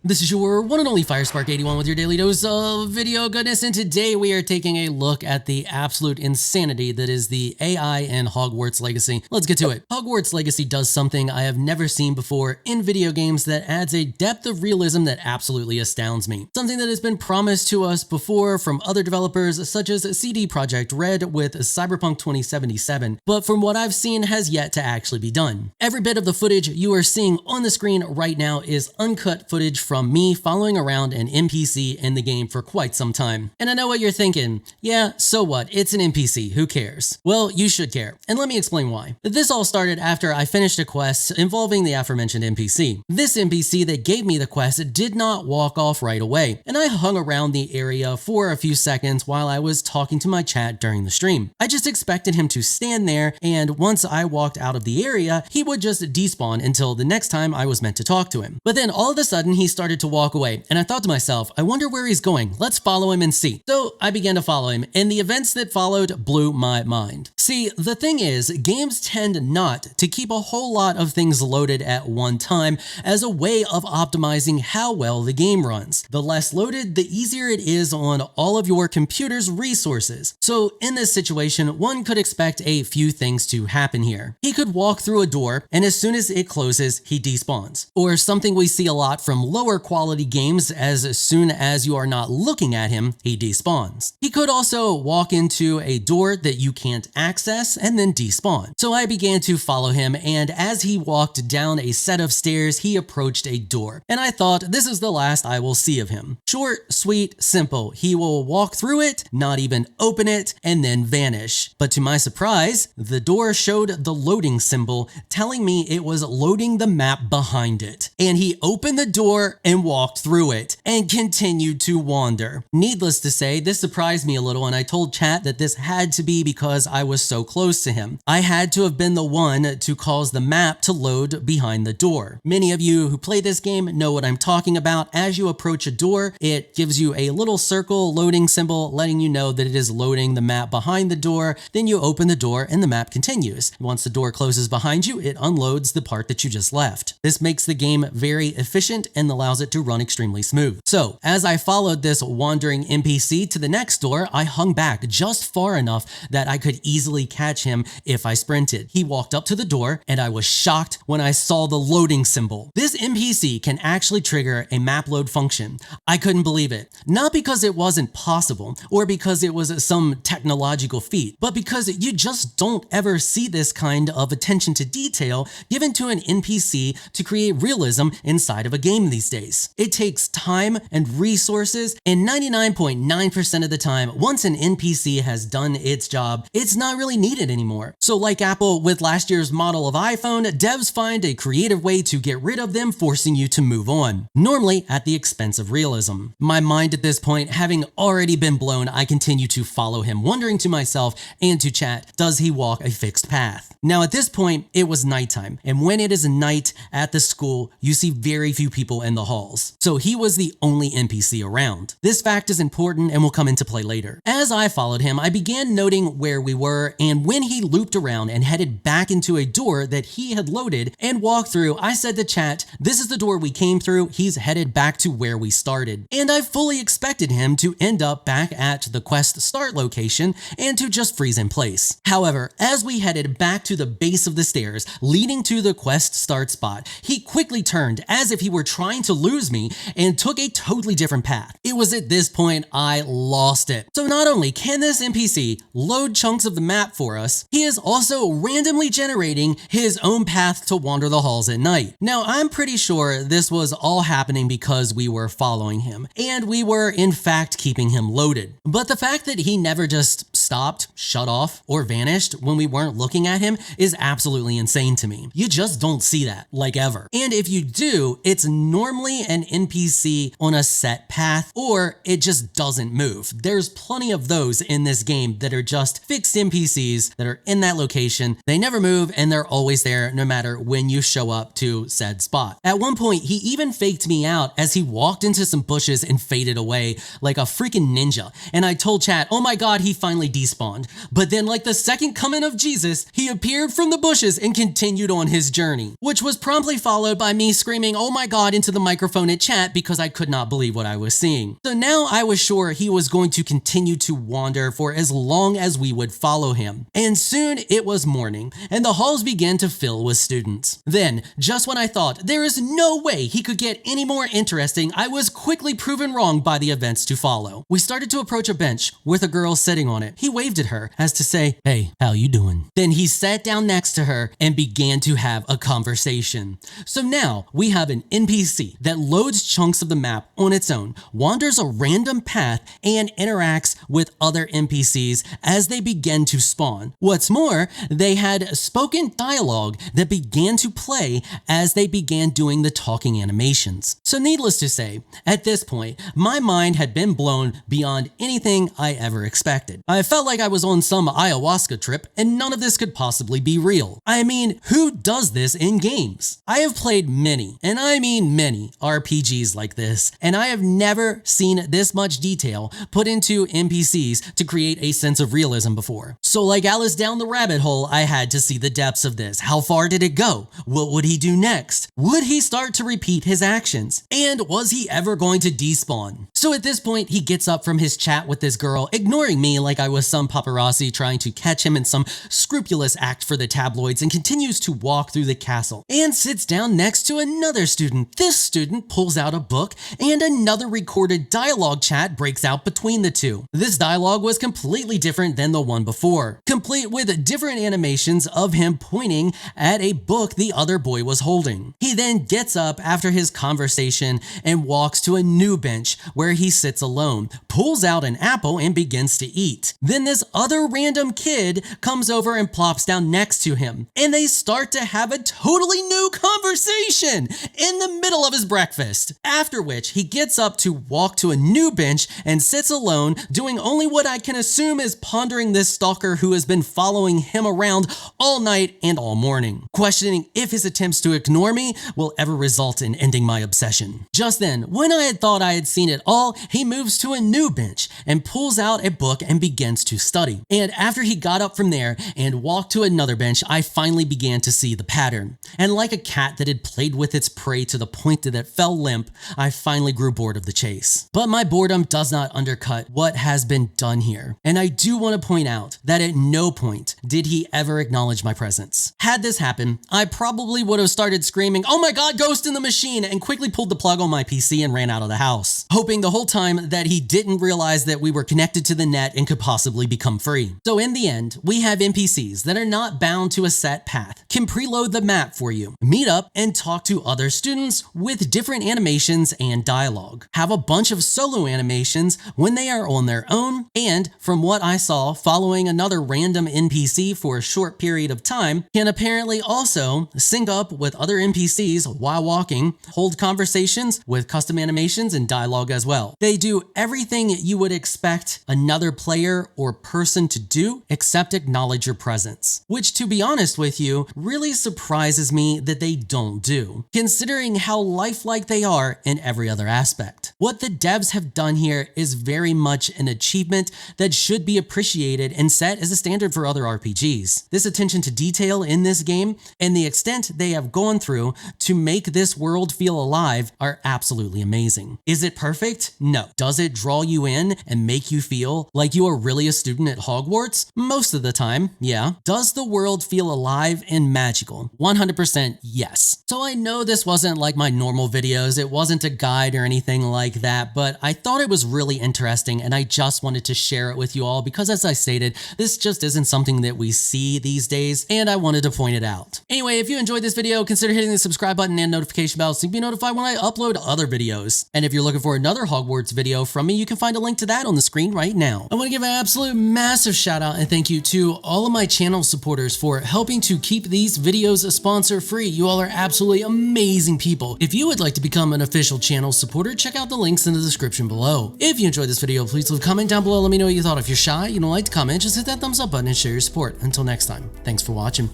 This is your one and only 𝐈𝐸81 with your daily dose of video goodness, and today we are taking a look at the absolute insanity that is the AI in Hogwarts Legacy. Let's get to it. Hogwarts Legacy does something I have never seen before in video games that adds a depth of realism that absolutely astounds me. Something that has been promised to us before from other developers such as CD Projekt Red with Cyberpunk 2077, but from what I've seen has yet to actually be done. Every bit of the footage you are seeing on the screen right now is uncut footage from me following around an NPC in the game for quite some time. And I know what you're thinking, yeah, so what, it's an NPC, who cares? Well, you should care, and let me explain why. This all started after I finished a quest involving the aforementioned NPC. This NPC that gave me the quest did not walk off right away, and I hung around the area for a few seconds while I was talking to my chat during the stream. I just expected him to stand there, and once I walked out of the area, he would just despawn until the next time I was meant to talk to him. But then all of a sudden, he started to walk away, and I thought to myself, I wonder where he's going. Let's follow him and see. So I began to follow him, and the events that followed blew my mind. See, the thing is, games tend not to keep a whole lot of things loaded at one time as a way of optimizing how well the game runs. The less loaded, the easier it is on all of your computer's resources. So in this situation, one could expect a few things to happen here. He could walk through a door, and as soon as it closes, he despawns. Or something we see a lot from lower quality games, as soon as you are not looking at him, he despawns. He could also walk into a door that you can't access and then despawn. So I began to follow him, and as he walked down a set of stairs, he approached a door. And I thought, this is the last I will see of him. Short, sweet, simple. He will walk through it, not even open it, and then vanish. But to my surprise, the door showed the loading symbol, telling me it was loading the map behind it. And he opened the door and walked through it and continued to wander. Needless to say, this surprised me a little, and I told chat that this had to be because I was so close to him. I had to have been the one to cause the map to load behind the door. Many of you who play this game know what I'm talking about. As you approach a door, it gives you a little circle loading symbol letting you know that it is loading the map behind the door. Then you open the door and the map continues. Once the door closes behind you, it unloads the part that you just left. This makes the game very efficient and allows it to run extremely smooth. So as I followed this wandering NPC to the next door, I hung back just far enough that I could easily catch him if I sprinted. He walked up to the door, and I was shocked when I saw the loading symbol. This NPC can actually trigger a map load function. I couldn't believe it. Not because it wasn't possible or because it was some technological feat, but because you just don't ever see this kind of attention to detail given to an NPC to create realism inside of a game these days. It takes time and resources, and 99.9% of the time, once an NPC has done its job, it's not really needed anymore. So like Apple with last year's model of iPhone, devs find a creative way to get rid of them, forcing you to move on, normally at the expense of realism. My mind at this point having already been blown, I continue to follow him, wondering to myself and to chat, does he walk a fixed path? Now at this point, it was nighttime, and when it is night at the school, you see very few people in the halls. So he was the only NPC around. This fact is important and will come into play later. As I followed him, I began noting where we were, and when he looped around and headed back into a door that he had loaded and walked through, I said to chat, this is the door we came through, he's headed back to where we started. And I fully expected him to end up back at the quest start location and to just freeze in place. However, as we headed back to the base of the stairs leading to the quest start spot, he quickly turned as if he were trying to lose me and took a totally different path. It was at this point I lost it. So not only can this NPC load chunks of the map for us, he is also randomly generating his own path to wander the halls at night. Now I'm pretty sure this was all happening because we were following him, and we were in fact keeping him loaded. But the fact that he never just stopped, shut off, or vanished when we weren't looking at him is absolutely insane to me. You just don't see that, like ever. And if you do, it's normally an NPC on a set path, or it just doesn't move. There's plenty of those in this game that are just fixed NPCs that are in that location. They never move, and they're always there no matter when you show up to said spot. At one point, he even faked me out as he walked into some bushes and faded away like a freaking ninja. And I told chat, oh my god, he finally despawned. But then, like the second coming of Jesus, he appeared from the bushes and continued on his journey, which was promptly followed by me screaming, "Oh my God," into the microphone at chat because I could not believe what I was seeing. So now I was sure he was going to continue to wander for as long as we would follow him. And soon it was morning, and the halls began to fill with students. Then, just when I thought there is no way he could get any more interesting, I was quickly proven wrong by the events to follow. We started to approach a bench with a girl sitting on it. He waved at her as to say, "Hey, how you doing?" Then he sat down next to her and began to have a conversation. So now we have an NPC that loads chunks of the map on its own, wanders a random path, and interacts with other NPCs as they begin to spawn. What's more, they had spoken dialogue that began to play as they began doing the talking animations. So needless to say, at this point, my mind had been blown beyond anything I ever expected. I felt like I was on some ayahuasca trip and none of this could possibly be real. I mean, who does this in games? I have played many, and I mean many, RPGs like this, and I have never seen this much detail put into NPCs to create a sense of realism before. So like Alice down the rabbit hole, I had to see the depths of this. How far did it go? What would he do next? Would he start to repeat his actions? And was he ever going to despawn? So at this point, he gets up from his chat with this girl, ignoring me like I was some paparazzi trying to catch him in some scrupulous act for the tabloids, and continues to walk through the castle and sits down next to another student. This student pulls out a book and another recorded dialogue chat breaks out between the two. This dialogue was completely different than the one before, complete with different animations of him pointing at a book the other boy was holding. He then gets up after his conversation and walks to a new bench where he sits alone, pulls out an apple and begins to eat. Then this other random kid comes over and plops down next to him, and they start to have a totally new conversation in the middle of his breakfast. After which he gets up to walk to a new bench and sits alone, doing only what I can assume is pondering this stalker who has been following him around all night and all morning, questioning if his attempts to ignore me will ever result in ending my obsession. Just then, when I had thought I had seen it all, he moves to a new bench and pulls out a book and begins to study. And after he got up from there and walked to another bench, I finally began to see the pattern. And like a cat that had played with its prey to the point that it fell limp, I finally grew bored of the chase. But my boredom does not undercut what has been done here. And I do want to point out that at no point did he ever acknowledge my presence. Had this happened, I probably would have started screaming, "Oh my God, ghost in the machine," and quickly pulled the plug on my PC and ran out of the house, hoping the whole time that he didn't realize that we were connected to the net and could possibly become free. So in the end, we have NPCs that are not bound to a set path, can preload the map for you, meet up and talk to other students with different animations and dialogue, have a bunch of solo animations when they are on their own, and from what I saw, following another random NPC for a short period of time, can apparently also sync up with other NPCs while walking, hold conversations with custom animations and dialogue as well. They do everything you would expect another player or person to do except acknowledge your presence, which, to be honest with you, really surprises me that they don't do, considering how lifelike they are in every other aspect. What the devs have done here is very much an achievement that should be appreciated and set as a standard for other RPGs. This attention to detail in this game and the extent they have gone through to make this world feel alive are absolutely amazing. Is it perfect? No. Does it draw you in and make you feel like you are really a student at Hogwarts? Most of the time, yeah. Does the world feel alive and magical? 100% yes. So I know this wasn't like my normal videos, it wasn't a guide or anything like that, but I thought it was really interesting and I just wanted to share it with you all because, as I stated, this just isn't something that we see these days and I wanted to point it out. Anyway, if you enjoyed this video, consider hitting the subscribe button and notification bell so you can be notified when I upload other videos. And if you're looking for another Hogwarts video from me, you can find a link to that on the screen right now. I want to give an absolute massive shout out and thank you to all of my channel supporters for helping to keep these videos sponsor free. You all are absolutely amazing people. If you would like to become an official channel supporter, check out the links in the description below. If you enjoyed this video, please leave a comment down below. Let me know what you thought. If you're shy, you don't like to comment, just hit that thumbs up button and share your support. Until next time, thanks for watching.